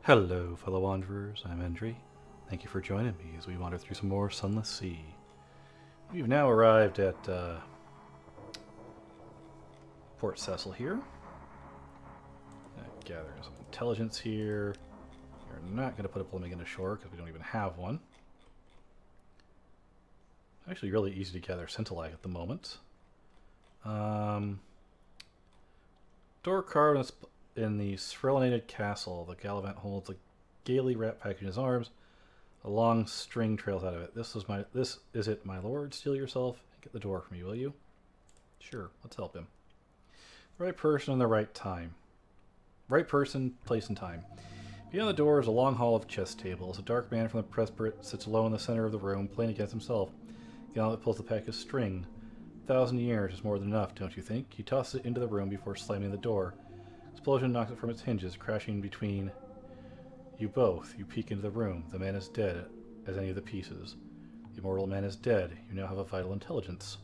Hello, fellow wanderers. I'm Endri. Thank you for joining me as we wander through some more Sunless Sea. We've now arrived at Port Cecil here. Gathering some intelligence here. We're not going to put a Blumming ashore because we don't even have one. Actually, really easy to gather Scintillag at the moment. Door carved in the Srelinated castle. The Gallivant holds a gaily wrapped package in his arms. A long string trails out of it. This is it, my lord. Steel yourself and get the door for me, will you? Sure, let's help him. The right person in the right time. Right person, place, and time. Beyond the door is a long hall of chess tables. A dark man from the Presbyterate sits alone in the center of the room, playing against himself. Gallivant pulls the pack of string. 1,000 years is more than enough, don't you think? He tosses it into the room before slamming the door. Explosion knocks it from its hinges, crashing between you both. You peek into the room. The man is dead, as any of the pieces. The immortal man is dead. You now have a vital intelligence.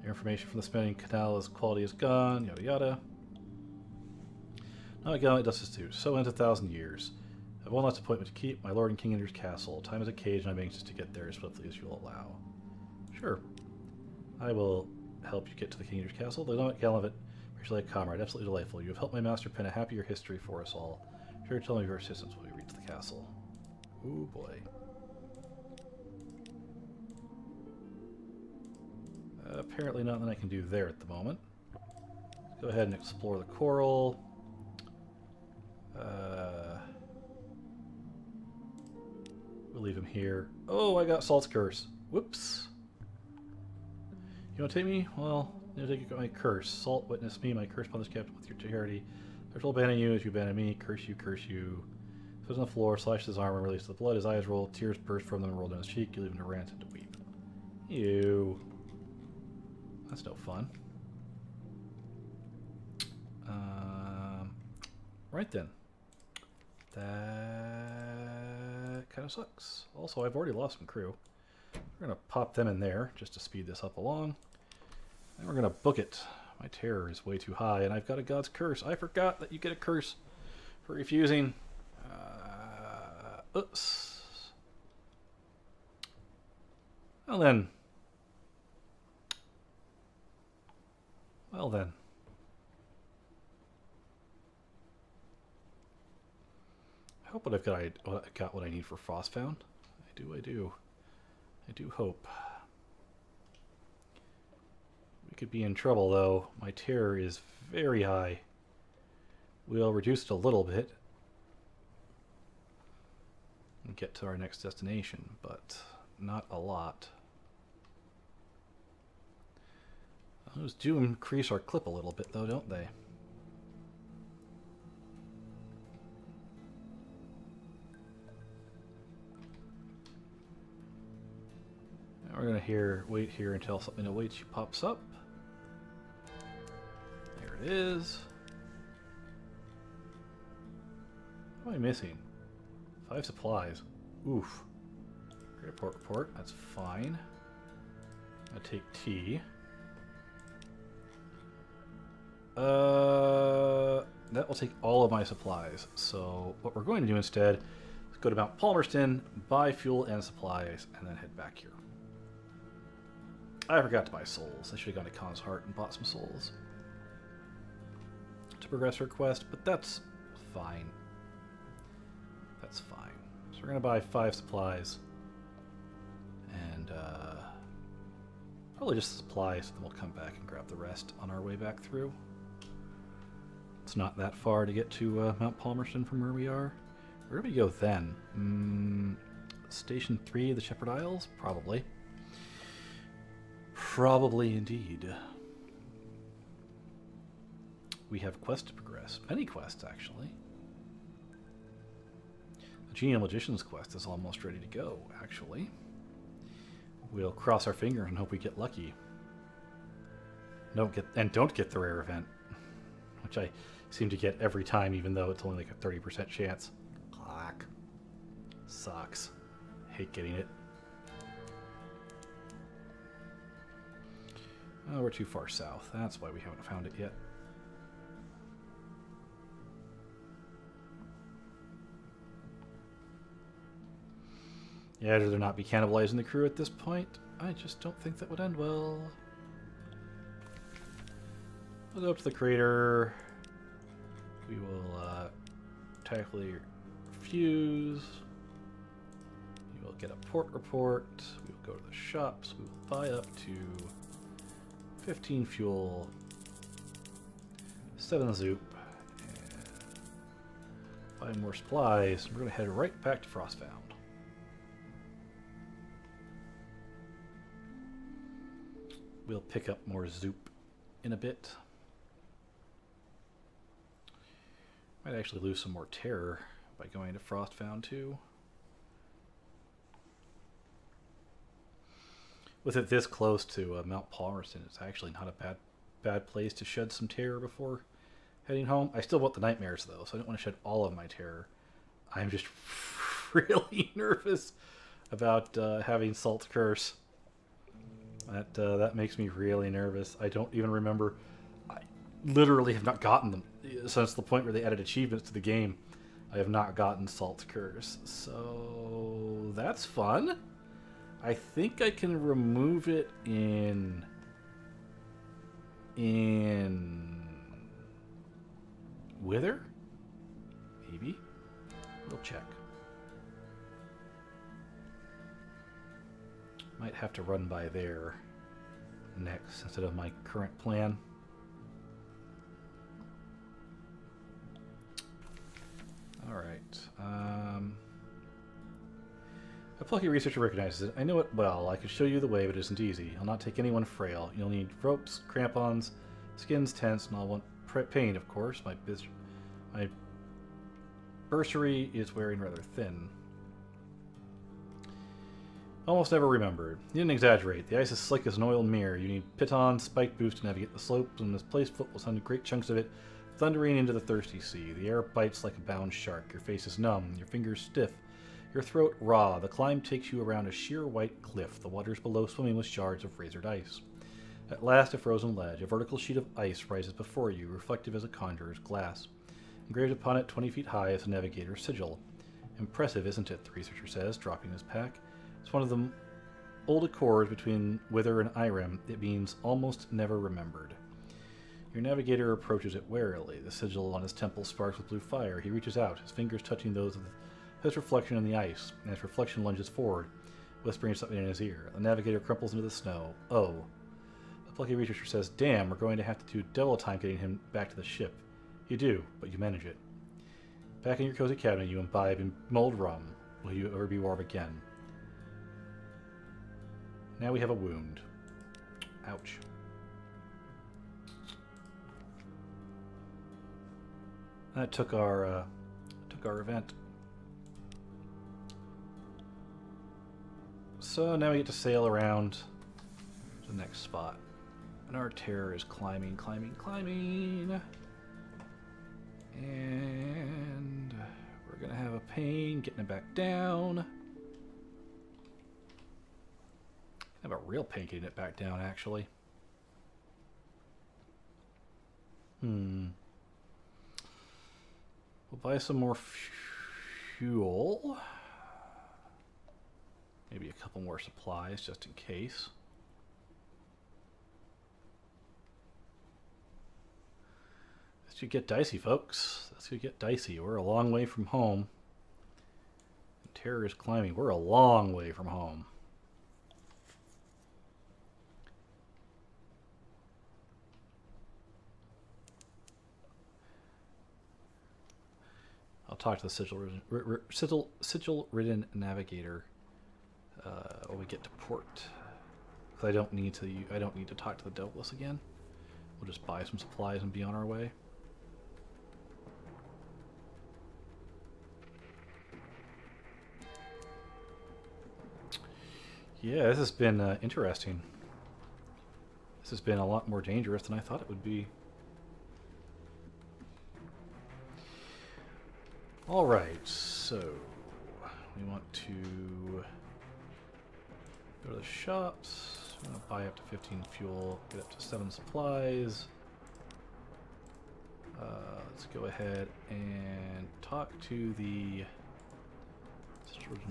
Your information from the spinning canal is quality is gone, yada yada. Now Gallivant does this too. So ends 1,000 years. I have one last appointment to keep, my lord and King Endri's castle. Time is a cage, and I'm anxious to get there as swiftly as you'll allow. Sure. I will help you get to the King Endri's castle. The Gallivant, like comrade, absolutely delightful. You have helped my master pen a happier history for us all. Sure, tell me of your assistance when we reach the castle. Ooh boy. Apparently nothing I can do there at the moment. Let's go ahead and explore the coral. We'll leave him here. Oh, I got Salt's curse. Whoops. You want to take me? Well, you take my curse. Salt, witness me, my curse upon this captain with your charity. I shall abandon you as you abandon me. Curse you, curse you. Sits on the floor, slashes his arm, and releases the blood. His eyes roll, tears burst from them and roll down his cheek. You leave him to rant and to weep. Ew. That's no fun. Right then. That kind of sucks. Also, I've already lost some crew. We're going to pop them in there just to speed this up along. And we're going to book it. My terror is way too high, and I've got a god's curse. I forgot that you get a curse for refusing. Oops. Well then. Well then. I hope I got what I need for Frostbound. I do. I do hope. We could be in trouble, though. My terror is very high. We'll reduce it a little bit and get to our next destination, but not a lot. Those do increase our clip a little bit, though, don't they? Now we're going to wait here until something awaits you pops up. There it is. What am I missing? 5 supplies. Oof. Great report. That's fine. I'm going to take tea. That will take all of my supplies. So what we're going to do instead is go to Mount Palmerston, buy fuel and supplies, and then head back here. I forgot to buy souls. I should have gone to Khan's Heart and bought some souls to progress her quest, but that's fine. That's fine. So we're going to buy 5 supplies and probably just the supplies, then we'll come back and grab the rest on our way back through. It's not that far to get to Mount Palmerston from where we are. Where do we go then? Station 3 of the Shepherd Isles? Probably. Probably indeed. We have quests to progress. Many quests, actually. The Genial Magician's quest is almost ready to go, actually. We'll cross our fingers and hope we get lucky. Don't get the rare event, which I seem to get every time, even though it's only like a 30% chance. Clack. Sucks. Hate getting it. Oh, we're too far south. That's why we haven't found it yet. Yeah, I'd rather not be cannibalizing the crew at this point. I just don't think that would end well. We'll go up to the crater. We will tackle your fuse. We will get a port report. We will go to the shops. We will buy up to 15 fuel, 7 zoop, and buy more supplies. We're going to head right back to Frostbound. We'll pick up more zoop in a bit. Might actually lose some more terror by going to Frostbound too. With it this close to Mount Palmerston, it's actually not a bad place to shed some terror before heading home. I still want the nightmares though, so I don't want to shed all of my terror. I'm just really nervous about having Salt Curse. That makes me really nervous. I don't even remember. I literally have not gotten them since the point where they added achievements to the game. I have not gotten Salt Curse, so that's fun. I think I can remove it in Wither? Maybe? We'll check. Might have to run by there next instead of my current plan. Alright. A plucky researcher recognizes it. I know it well. I could show you the way, but it isn't easy. I'll not take anyone frail. You'll need ropes, crampons, skins, tents, and I'll want paint, of course. My bursary is wearing rather thin. Almost never remembered. You didn't exaggerate. The ice is slick as an oiled mirror. You need pitons, spike boots to navigate the slopes, and misplaced foot will send great chunks of it thundering into the thirsty sea. The air bites like a bound shark. Your face is numb, your fingers stiff, your throat raw. The climb takes you around a sheer white cliff, the waters below swimming with shards of razored ice. At last, a frozen ledge, a vertical sheet of ice rises before you, reflective as a conjurer's glass. Engraved upon it 20 feet high is a navigator's sigil. Impressive, isn't it? The researcher says, dropping his pack. It's one of the old accords between Wither and Irem. It means almost never remembered. Your navigator approaches it warily. The sigil on his temple sparks with blue fire. He reaches out, his fingers touching those of his reflection in the ice, and his reflection lunges forward, whispering something in his ear. The navigator crumples into the snow. Oh. The plucky researcher says, damn, we're going to have to do double time getting him back to the ship. You do, but you manage it. Back in your cozy cabinet, you imbibe in mulled rum. Will you ever be warm again? Now we have a wound. Ouch. That took our event. So now we get to sail around to the next spot. And our terror is climbing, climbing, climbing. And we're going to have a pain getting it back down. Have a real pain getting it back down, actually. We'll buy some more fuel. Maybe a couple more supplies, just in case. This could get dicey, folks. This could get dicey. We're a long way from home. And terror is climbing. We're a long way from home. I'll talk to the sigil-ridden navigator when we get to port. Because I don't need to talk to the Doubtless again. We'll just buy some supplies and be on our way. Yeah, this has been interesting. This has been a lot more dangerous than I thought it would be. Alright, so we want to go to the shops. I'm going to buy up to 15 fuel, get up to 7 supplies. Let's go ahead and talk to the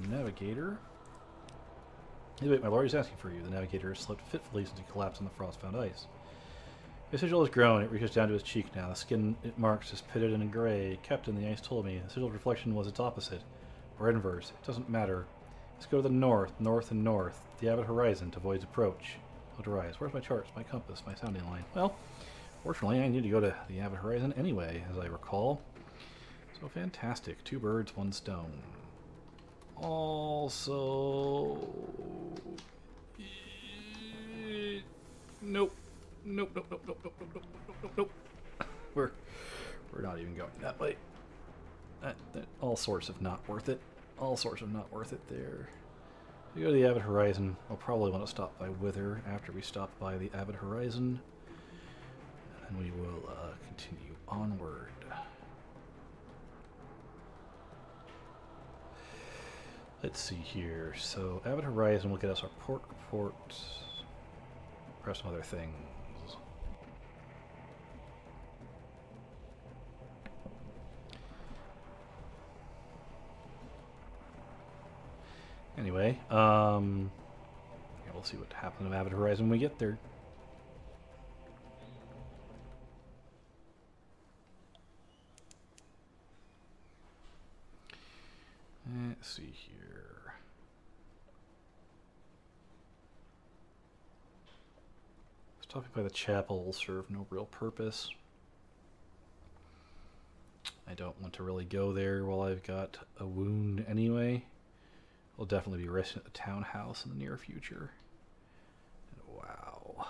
navigator. Wait, my lord is asking for you. The navigator slipped fitfully since he collapsed on the frost-bound ice. His sigil has grown. It reaches down to his cheek now. The skin it marks is pitted and gray. Captain, the ice told me. The sigil's reflection was its opposite, or inverse. It doesn't matter. Let's go to the north, north, and north. The avid horizon to Void's approach. I'll rise. Where's my charts, my compass, my sounding line? Well, fortunately, I need to go to the avid horizon anyway, as I recall. So fantastic. 2 birds, 1 stone. Also... Nope. Nope, nope, nope, nope, nope, nope, nope, nope, nope, nope. We're not even going that way. That all sorts of not worth it. All sorts of not worth it there. If we go to the Avid Horizon, we'll probably want to stop by Wither after we stop by the Avid Horizon. And we will continue onward. Let's see here. So, Avid Horizon will get us our port report. Perhaps some other things. Anyway, yeah, we'll see what happens in Avid Horizon when we get there. Let's see here. Stopping by the chapel will serve no real purpose. I don't want to really go there while I've got a wound anyway. I'll definitely be resting at the townhouse in the near future. Wow.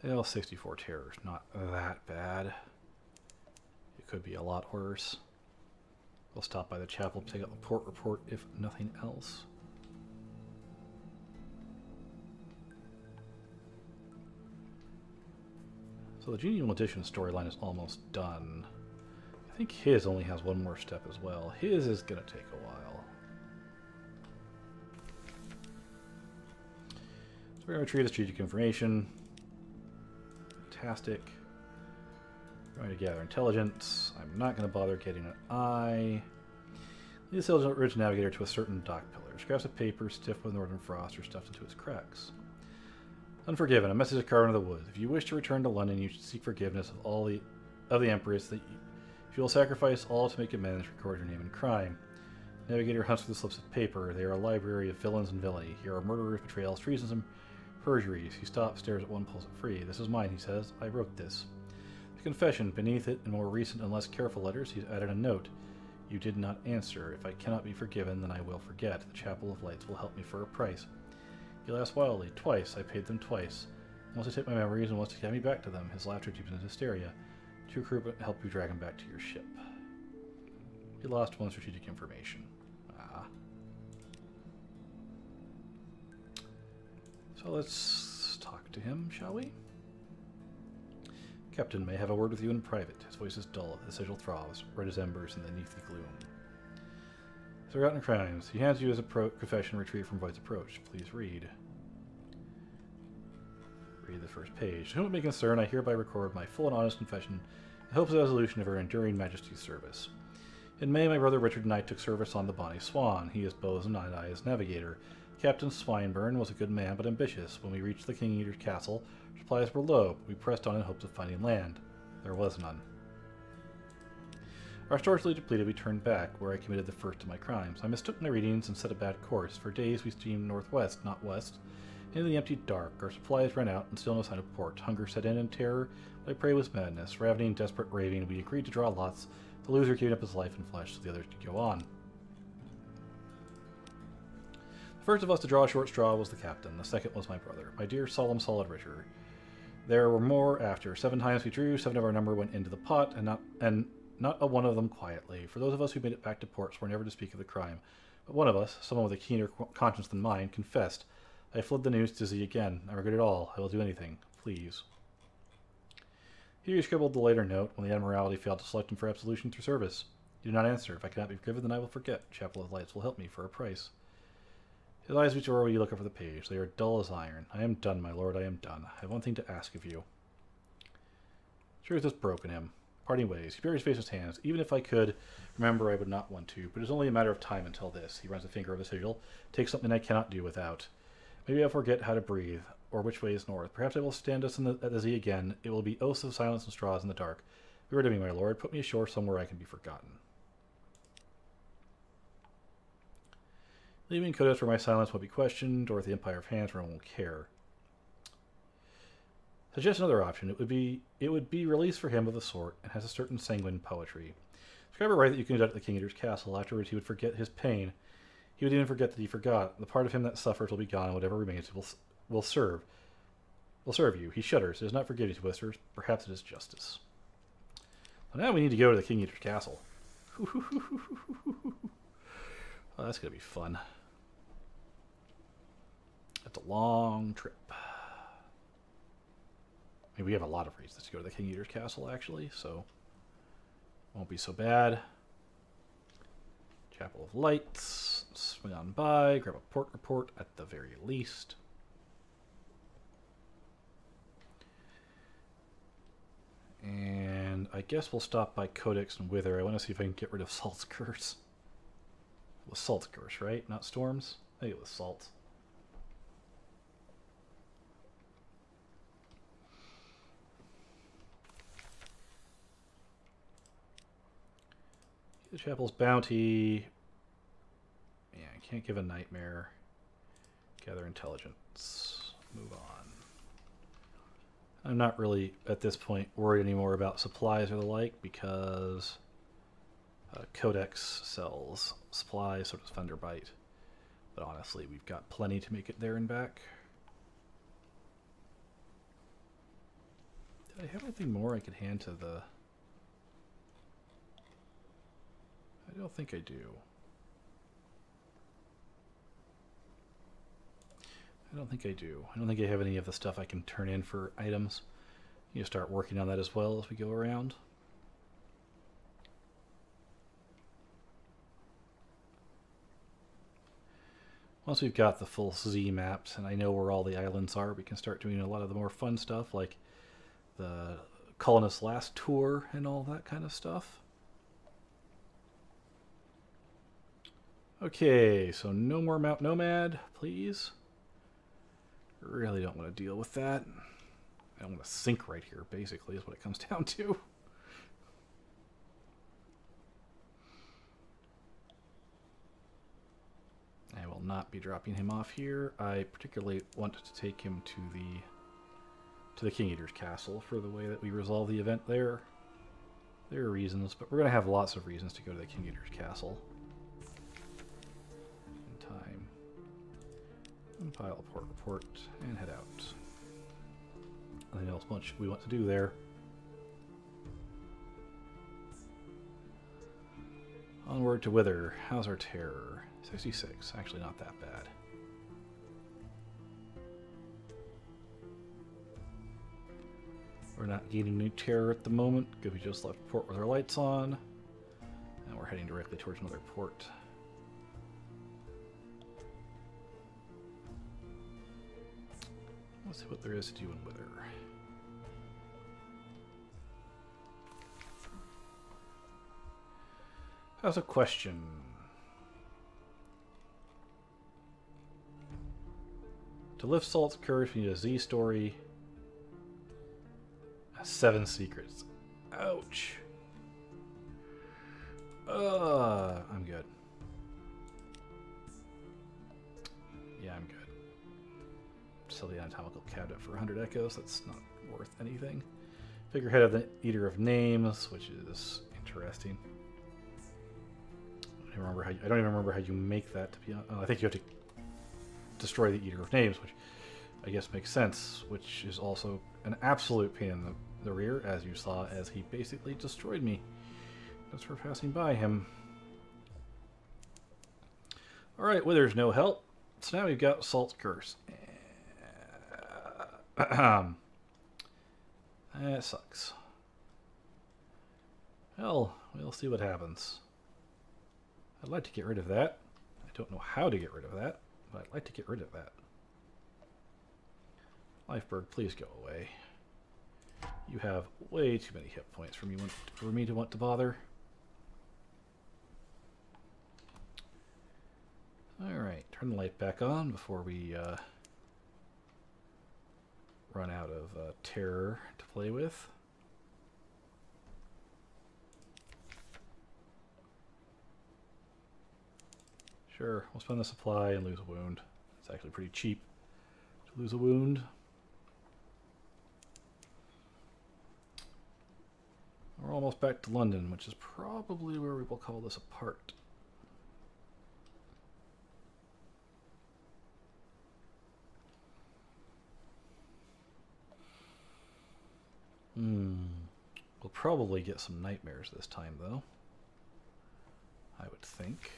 Well, 64 terrors, not that bad. It could be a lot worse. We'll stop by the chapel to take out the port report, if nothing else. So the Genial Edition storyline is almost done. I think his only has one more step as well. His is going to take a while. So we're going to retrieve the strategic information. Fantastic. We're going to gather intelligence. I'm not going to bother getting an eye. Lead the sailor's Ridge Navigator to a certain dock pillar. Scraps of paper stiff with northern frost are stuffed into its cracks. Unforgiven, a message is carved into the wood. If you wish to return to London, you should seek forgiveness of all the Empress. If you will sacrifice all to make amends, record your name and crime. Navigator hunts through the slips of paper. They are a library of villains and villainy. Here are murderers, betrayals, treasons, and perjuries. He stops, stares at one, pulls it free. This is mine, he says. I wrote this. The confession. Beneath it, in more recent and less careful letters, he's added a note. You did not answer. If I cannot be forgiven, then I will forget. The Chapel of Lights will help me for a price. He laughs wildly. Twice. I paid them twice. Wants to take my memories and wants to get me back to them. His laughter deepens into hysteria. 2 crew help you drag him back to your ship. He lost 1 strategic information. Ah. So let's talk to him, shall we? Captain, may I have a word with you in private. His voice is dull, his sigil throbs, red as embers in the leafy gloom. Forgotten crimes. He hands you his confession retrieved from Void's approach. Please read. Read the first page. To whom it may concern, I hereby record my full and honest confession in hopes of the resolution of her enduring majesty's service. In May, my brother Richard and I took service on the Bonnie Swan. He is bosun and I is navigator. Captain Swinburne was a good man but ambitious. When we reached the King Eater's castle, supplies were low, but we pressed on in hopes of finding land. There was none. Our stores depleted, we turned back, where I committed the first of my crimes. I mistook my readings and set a bad course. For days we steamed northwest, not west, into the empty dark. Our supplies ran out, and still no sign of port. Hunger set in, and terror, my prey was madness. Ravening, desperate, raving, we agreed to draw lots, the loser giving up his life and flesh so the others could go on. The first of us to draw a short straw was the captain. The second was my brother, my dear, solemn, solid Richard. There were more after. 7 times we drew, 7 of our number went into the pot, and not a one of them quietly. For those of us who made it back to port swore never to speak of the crime. But one of us, someone with a keener conscience than mine, confessed. I fled the news to see again. I regret it all. I will do anything. Please. Here he scribbled the later note when the Admiralty failed to select him for absolution through service. Do not answer. If I cannot be forgiven, then I will forget. Chapel of Lights will help me for a price. His eyes reach over when you look over the page. They are dull as iron. I am done, my lord. I am done. I have one thing to ask of you. Truth has broken him. Parting ways. He buries his face in his hands. Even if I could remember, I would not want to. But it is only a matter of time until this. He runs a finger over the sigil. Takes something I cannot do without. Maybe I'll forget how to breathe, or which way is north. Perhaps I will stand us at the Z again. It will be oaths of silence and straws in the dark. Be rid of me, my lord. Put me ashore somewhere I can be forgotten. Leaving Codex where my silence won't be questioned, or with the Empire of Hands where no one will care. Suggest another option. It would be release for him of a sort, and has a certain sanguine poetry. Describe it right that you can conduct the King Eater's castle. Afterwards he would forget his pain. He would even forget that he forgot. The part of him that suffers will be gone, and whatever remains will serve you. He shudders. It is not forgiveness, he whispers. Perhaps it is justice. Well, now we need to go to the King Eater's castle. Oh, that's going to be fun. That's a long trip. I mean, we have a lot of reasons to go to the King Eater's castle, actually, so won't be so bad. Chapel of Lights. Swing on by. Grab a port report at the very least. And I guess we'll stop by Codex and Wither. I want to see if I can get rid of Salt's Curse. It was Salt's Curse, right? Not Storms? I think it was Salt. The Chapel's Bounty. Yeah, I can't give a Nightmare. Gather Intelligence. Move on. I'm not really, at this point, worried anymore about supplies or the like, because Codex sells supplies, so does Thunderbite. But honestly, we've got plenty to make it there and back. Did I have anything more I could hand to the... I don't think I do. I don't think I do. I don't think I have any of the stuff I can turn in for items. You need to start working on that as well as we go around. Once we've got the full Z maps and I know where all the islands are, we can start doing a lot of the more fun stuff like the Colonist's Last Tour and all that kind of stuff. Okay, so no more Mount Nomad, please. Really don't want to deal with that. I don't want to sink right here, basically, is what it comes down to. I will not be dropping him off here. I particularly want to take him to the King Eater's castle for the way that we resolve the event there. There are reasons, but we're going to have lots of reasons to go to the King Eater's castle. In time. Compile a port report and head out. Nothing else much we want to do there. Onward to Wither. How's our terror? 66. Actually not that bad. We're not gaining new terror at the moment because we just left port with our lights on. And we're heading directly towards another port. Let's see what there is to do in Wither. How's a question? To lift Salt's Curse, we need a Z story. 7 secrets. Ouch. I'm good. Yeah, I'm good. Sell the anatomical cabinet for 100 echoes. That's not worth anything. Figurehead of the Eater of Names, which is interesting. I don't even remember how you make that. To be honest, I think you have to destroy the Eater of Names, which I guess makes sense. Which is also an absolute pain in the rear, as you saw, as he basically destroyed me just for passing by him. All right, well, there's no help. So now we've got Salt's Curse. That sucks. Well, we'll see what happens. I'd like to get rid of that. I don't know how to get rid of that, but I'd like to get rid of that. Lifeberg, please go away. You have way too many hit points for me to want to bother. Alright, turn the light back on before we run out of terror to play with. Sure, we'll spend the supply and lose a wound. It's actually pretty cheap to lose a wound. We're almost back to London, which is probably where we will call this a part. We'll probably get some nightmares this time, though. I would think.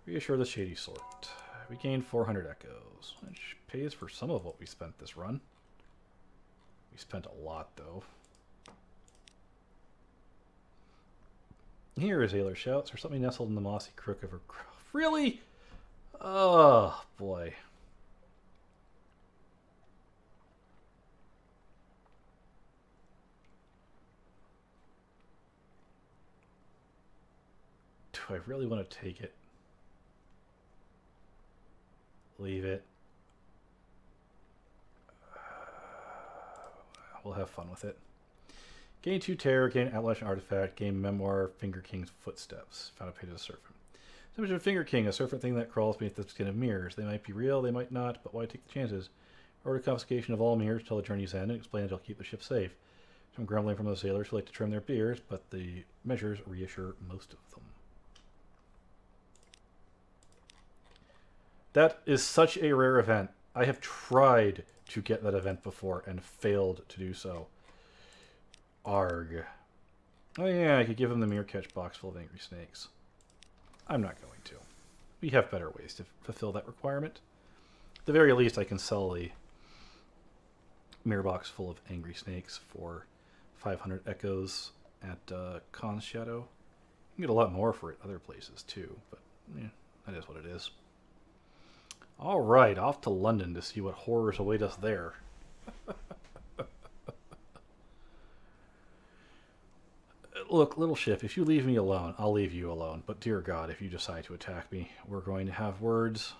Reassure the shady sort. We gained 400 echoes, which pays for some of what we spent this run. We spent a lot, though. Here is Aylar shouts, or something nestled in the mossy crook of her grove. Really? Oh, boy. Do I really want to take it? Leave it. We'll have fun with it. Gain 2 terror, gain Outlash artifact, gain memoir, Finger King's footsteps. Found a page of the serpent. Image of Finger King, a serpent thing that crawls beneath the skin of mirrors. They might be real, they might not, but why take the chances? Order confiscation of all mirrors till the journey's end and explain it'll keep the ship safe. Some grumbling from the sailors who like to trim their beards, but the measures reassure most of them. That is such a rare event. I have tried to get that event before and failed to do so. Arg. Oh yeah, I could give him the mirror catch box full of angry snakes. I'm not going to. We have better ways to fulfill that requirement. At the very least, I can sell the mirror box full of angry snakes for 500 echoes at Khan's Shadow. You can get a lot more for it other places too, but yeah, that is what it is. Alright, off to London to see what horrors await us there. Look, little ship, if you leave me alone, I'll leave you alone. But dear God, if you decide to attack me, we're going to have words.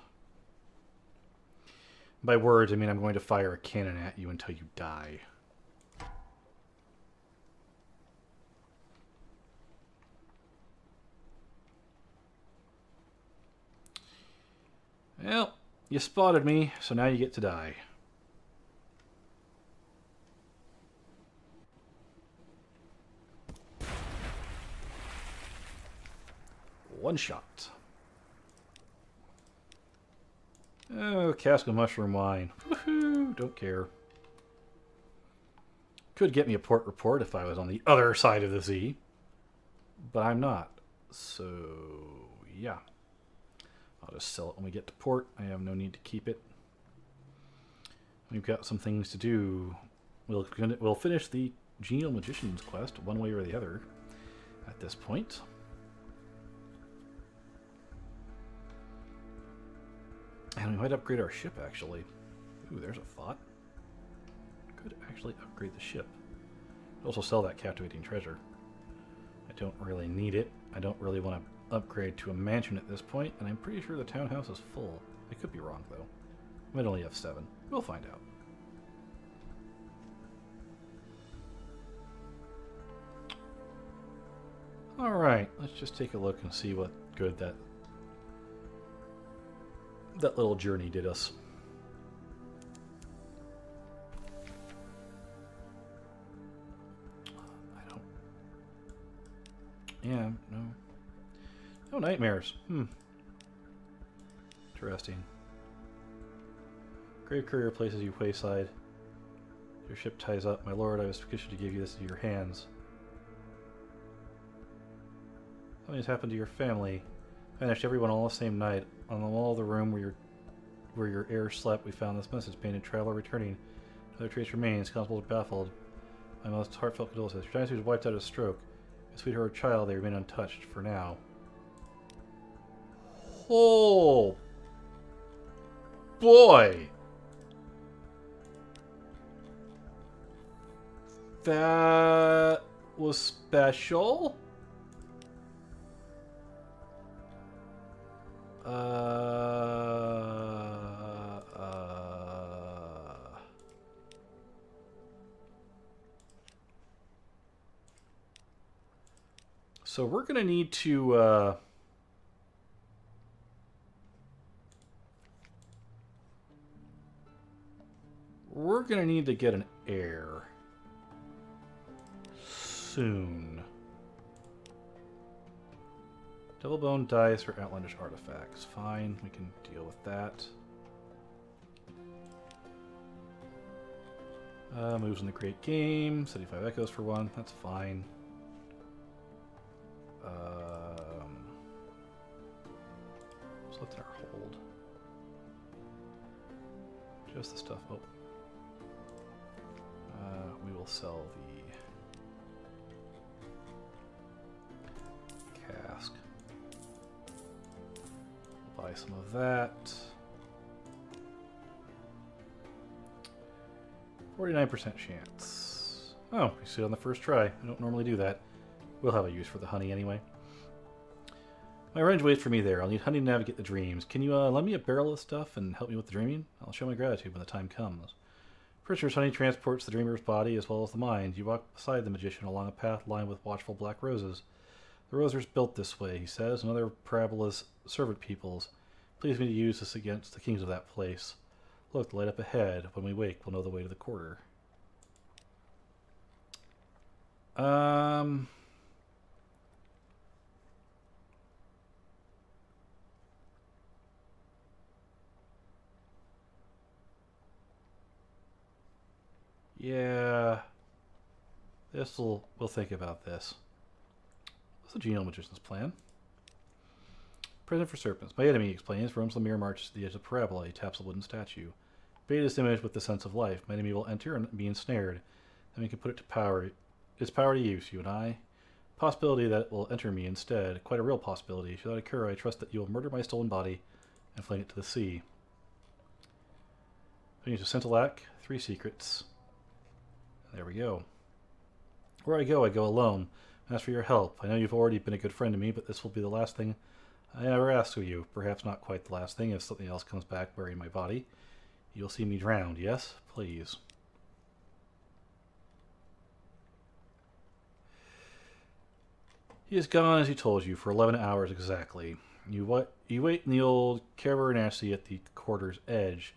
By words, I mean I'm going to fire a cannon at you until you die. Well, you spotted me, so now you get to die. One shot. Oh, cask of mushroom wine. Woohoo! Don't care. Could get me a port report if I was on the other side of the sea. But I'm not. So, yeah. I'll just sell it when we get to port. I have no need to keep it. We've got some things to do. We'll finish the Genial Magician's quest one way or the other at this point. And we might upgrade our ship, actually. Ooh, there's a thought. Could actually upgrade the ship. Also sell that captivating treasure. I don't really need it. I don't really want to upgrade to a mansion at this point, and I'm pretty sure the townhouse is full. I could be wrong, though. I might only have 7. We'll find out. Alright, let's just take a look and see what good that little journey did us. Yeah, no nightmares. Interesting. Grave courier places you wayside. Your ship ties up. My lord, I was petitioned to give you this into your hands. Something has happened to your family. Vanished everyone all the same night. On the wall of the room where your heir slept, we found this message painted: traveler returning. No trace remains. Constables are baffled. My most heartfelt condolences. Your dynasty was wiped out of stroke. A sweetheart child, they remain untouched for now. Oh boy! That was special. So we're gonna need to get an heir soon. Double bone dice for outlandish artifacts. Fine, we can deal with that. Moves in the Great Game. 75 echoes for one. That's fine. What's left in our hold? Just the stuff. Oh. We will sell the cask. We'll buy some of that. 49% chance. Oh, we see it on the first try. I don't normally do that. We'll have a use for the honey anyway. My range waits for me there. I'll need honey to navigate the dreams. Can you lend me a barrel of stuff and help me with the dreaming? I'll show my gratitude when the time comes. Pritchard's honey transports the dreamer's body as well as the mind. You walk beside the magician along a path lined with watchful black roses. The rosers built this way, he says, and other parabola's servant peoples. Please me to use this against the kings of that place. Look, the light up ahead. When we wake, we'll know the way to the quarter. Yeah. We'll think about this. What's the genial magician's plan? Present for serpents. My enemy, he explains, roams the mirror, marches to the edge of the parabola. He taps a wooden statue. Bait this image with the sense of life. My enemy will enter and be ensnared. Then we can put it to power. Its power to use, you and I. Possibility that it will enter me instead. Quite a real possibility. Should that occur, I trust that you will murder my stolen body and fling it to the sea. I use a Scintillac, 3 secrets. There we go. Where I go alone. As for your help, I know you've already been a good friend to me, but this will be the last thing I ever ask of you. Perhaps not quite the last thing if something else comes back burying my body. You'll see me drowned, yes? Please. He is gone as he told you, for 11 hours exactly. You wait in the old cavernacity at the quarter's edge.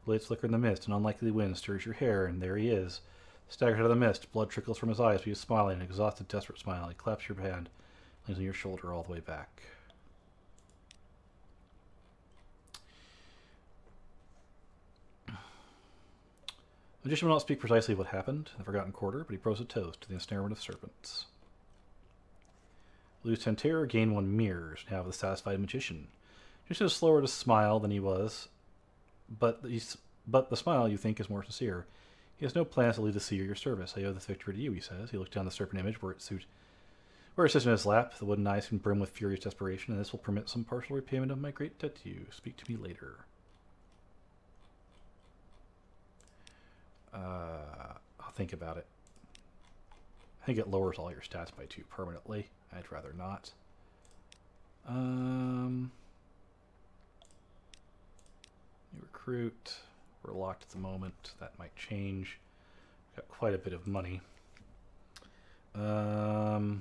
Blades flicker in the mist, an unlikely wind stirs your hair, and there he is. Staggered out of the mist, blood trickles from his eyes, but he is smiling, an exhausted, desperate smile. He claps your hand, leans on your shoulder all the way back. The magician will not speak precisely what happened in the Forgotten Quarter, but he pros a toast to the ensnarement of serpents. Lose 10 terror, gain 1 mirrors. Now the satisfied magician. The magician is slower to smile than he was, but the smile you think is more sincere. He has no plans to leave the sea or your service. I owe this victory to you, he says. He looks down the serpent image where it sits in his lap. The wooden eyes can brim with furious desperation, and this will permit some partial repayment of my great debt to you. Speak to me later. I'll think about it. I think it lowers all your stats by 2 permanently. I'd rather not. You recruit. We're locked at the moment. That might change. Got quite a bit of money. Now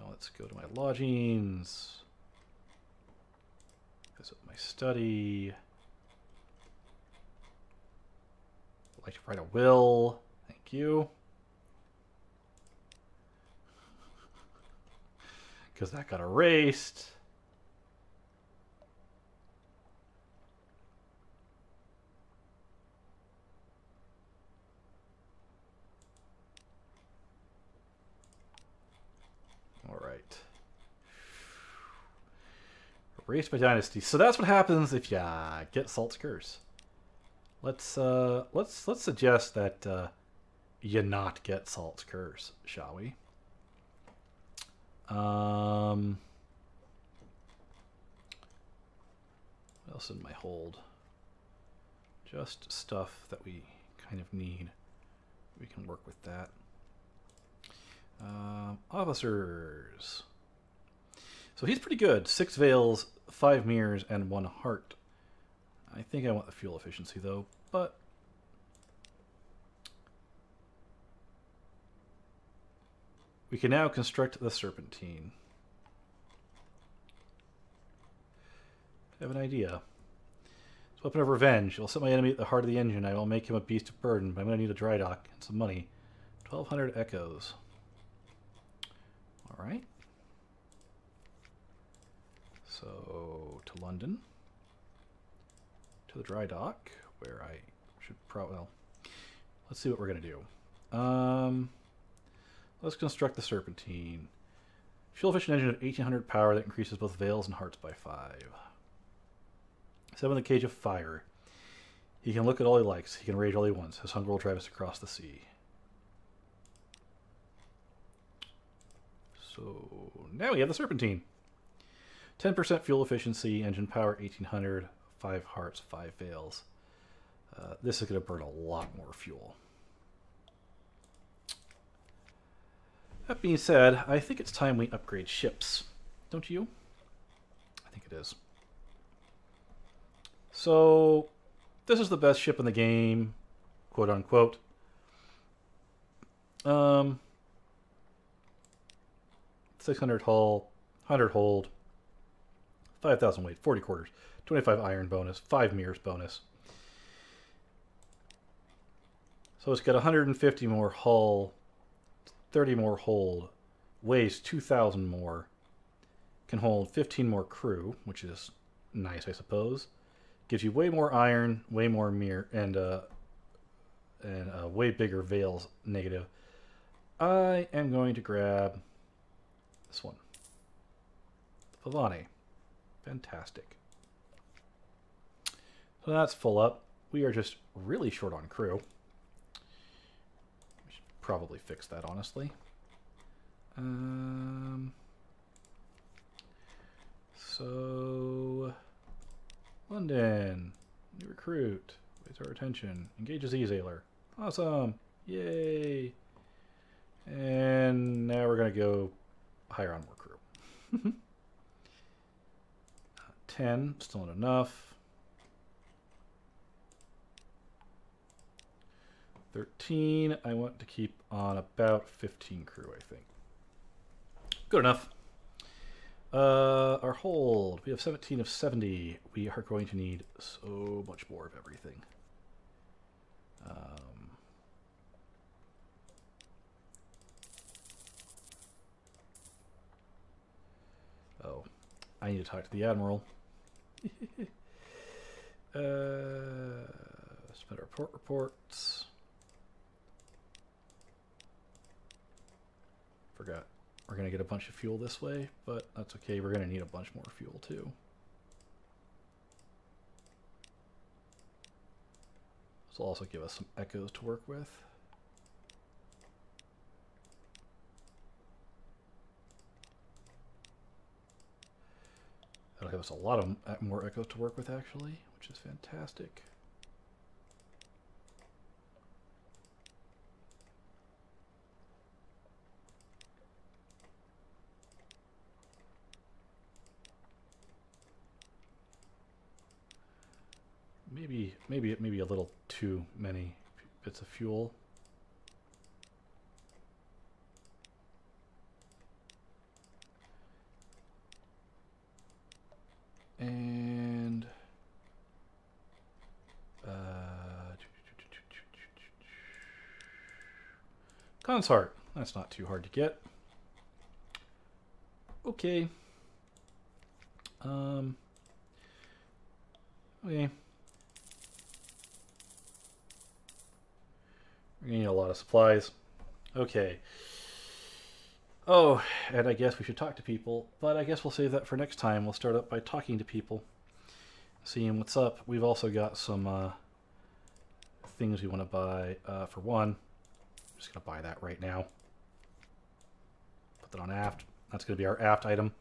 let's go to my lodgings. Visit my study. I'd like to write a will. Thank you. Because that got erased. Alright. Erased by dynasty. So that's what happens if you get Salt's Curse. Let's suggest that you not get Salt's Curse, shall we? What else in my hold? Just stuff that we kind of need. We can work with that. Officers. So he's pretty good. 6 veils, 5 mirrors, and 1 heart. I think I want the fuel efficiency, though, but... we can now construct the Serpentine. I have an idea. It's Weapon of Revenge. It will set my enemy at the heart of the engine. I will make him a beast of burden, but I'm going to need a dry dock and some money. 1,200 echoes. Alright. So, to London. To the dry dock, where I should probably... well, let's see what we're going to do. Let's construct the Serpentine. Fuel-efficient engine of 1,800 power that increases both veils and hearts by 5. 7 the Cage of Fire. He can look at all he likes. He can rage all he wants. His hunger will drive us across the sea. So now we have the Serpentine. 10% fuel efficiency, engine power 1,800, 5 hearts, 5 veils. This is going to burn a lot more fuel. That being said, I think it's time we upgrade ships. Don't you? I think it is. So, this is the best ship in the game, quote unquote. 600 hull, 100 hold, 5,000 weight, 40 quarters, 25 iron bonus, 5 mirrors bonus. So it's got 150 more hull, 30 more hold, weighs 2,000 more, can hold 15 more crew, which is nice, I suppose. Gives you way more iron, way more mirror, and way bigger veils negative. I am going to grab this one. Pavani. Fantastic. So that's full up. We are just really short on crew. We should probably fix that, honestly. So... London. New recruit. Waits our attention. Engages E-Zailer. Awesome. Yay. And now we're going to go hire on more crew. 10. Still not enough. 13. I want to keep on about 15 crew, I think. Good enough. Our hold. We have 17 of 70. We are going to need so much more of everything. Oh, I need to talk to the Admiral. Submit our port reports. Forgot. We're going to get a bunch of fuel this way, but that's okay. We're going to need a bunch more fuel, too. This will also give us some echoes to work with. That'll give us a lot of more echoes to work with, actually, which is fantastic. Maybe a little too many bits of fuel. And consort. That's not too hard to get. Okay. Okay. We're going to need a lot of supplies. Okay. Oh, and I guess we should talk to people, but I guess we'll save that for next time. We'll start up by talking to people, seeing what's up. We've also got some things we want to buy. For one, I'm just going to buy that right now. Put that on aft. That's going to be our aft item.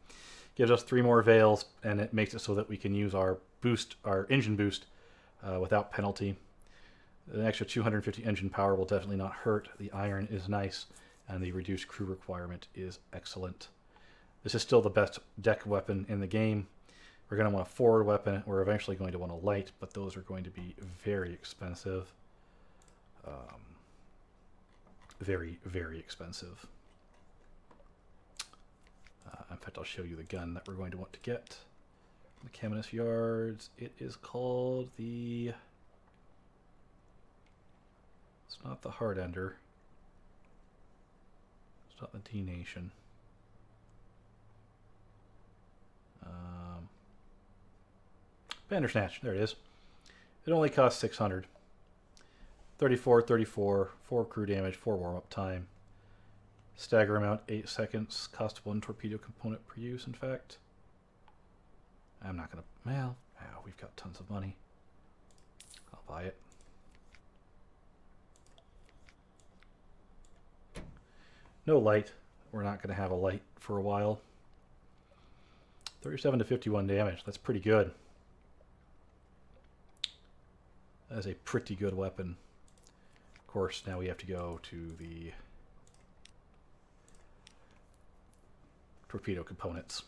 Gives us 3 more veils, and it makes it so that we can use our boost, our engine boost, without penalty. An extra 250 engine power will definitely not hurt. The iron is nice, and the reduced crew requirement is excellent. This is still the best deck weapon in the game. We're going to want a forward weapon. We're eventually going to want a light, but those are going to be very expensive. Very, very expensive. In fact, I'll show you the gun that we're going to want to get. The Caminus Yards. It is called the... It's not the Hard Ender. It's not the D-Nation. Bandersnatch, there it is. It only costs 600. 34, 34, 4 crew damage, 4 warm-up time. Stagger amount, 8 seconds. Cost 1 torpedo component per use, in fact. I'm not going to... Well, we've got tons of money. I'll buy it. No light. We're not going to have a light for a while. 37 to 51 damage. That's pretty good. That is a pretty good weapon. Of course, now we have to go to the torpedo components.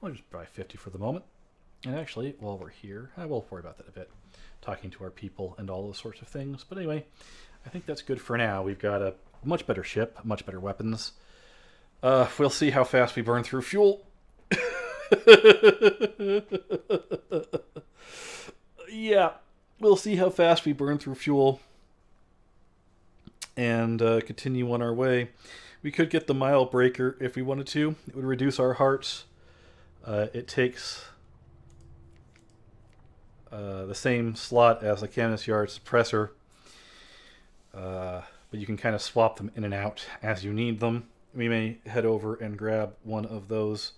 I'll just buy 50 for the moment. And actually, while we're here, I will worry about that a bit. Talking to our people and all those sorts of things. But anyway, I think that's good for now. We've got a much better ship, much better weapons. We'll see how fast we burn through fuel. Yeah, we'll see how fast we burn through fuel. And continue on our way. We could get the mile breaker if we wanted to. It would reduce our hearts. It takes the same slot as the Caminus Yard suppressor. But you can kind of swap them in and out as you need them. We may head over and grab one of those.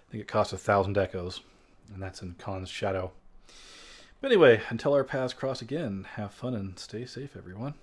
I think it costs 1,000 echoes, and that's in Khan's Shadow. But anyway, until our paths cross again, have fun and stay safe, everyone.